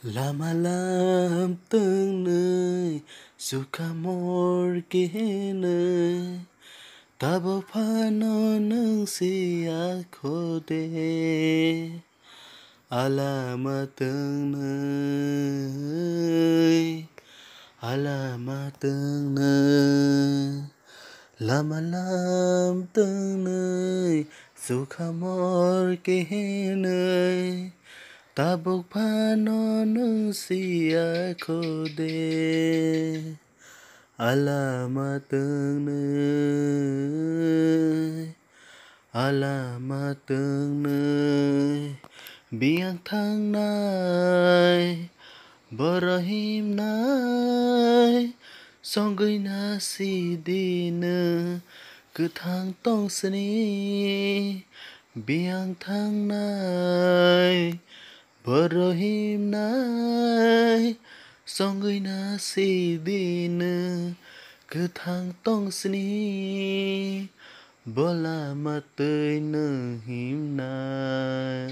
Lama lam từng nơi dù khá mor kế nơi ta bỏ phá nó nâng si khô đê alama từng nơi alama từng nơi lama lam từng nơi dù khá mor kế nơi ta bốc phá nó nâng si khô đê alama từng nơi biang thang nai berahim nai song gơi na si đi nơ cứ thang tông seni biang thang nai berahim nai song gơi na si đi nơ cứ thang tông seni bola mà tươi nơ him na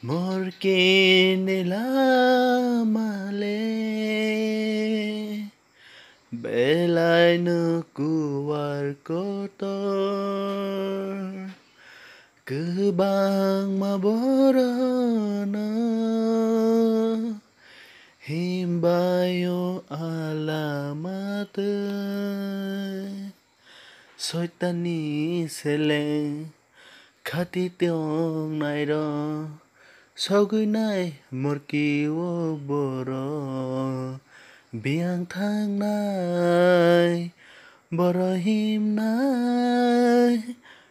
mor ke ne la ma le belai nơ kuar kotor cứ bang mà borana him bayo alamat soi tani sele khati tiong nai ro sau gửi nai một kiêu boro biang thang nai boro him nai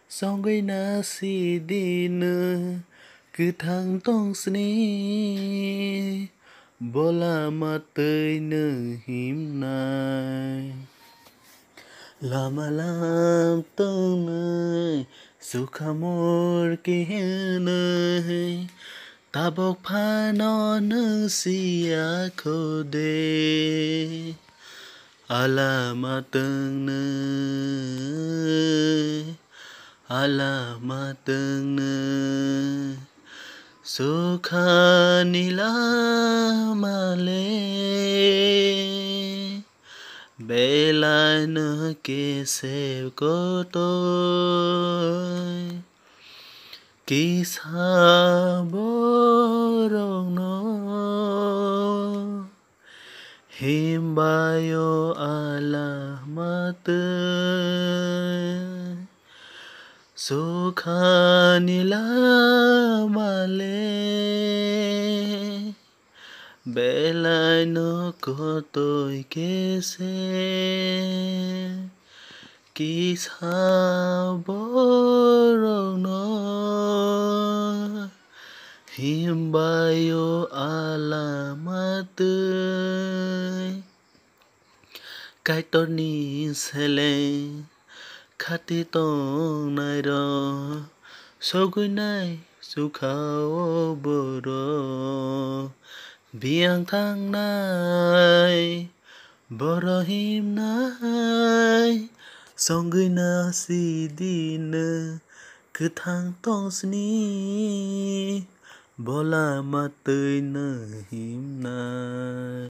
sau gửi na si đi nơ cứ thang tông sni bola mà tươi nơ him nai lama lam từng nơi dù khá mor kế nơi ta bốc phá nó nâng si khô đê alama từng nơi dù khá ni la ma le belai nơ kê se cô tôi kỳ sa bó rong nó him bayo alamat so khani la male belai nó có tôi kế se kỳ sa bó rong nó him bayo alamat cái tôi ni sele khati tong nai ro so gửi nai su khao boro biang thang nai borahim nai song gửi na si đi nơ cứ thang tong sni bola mà tươi nơ him nai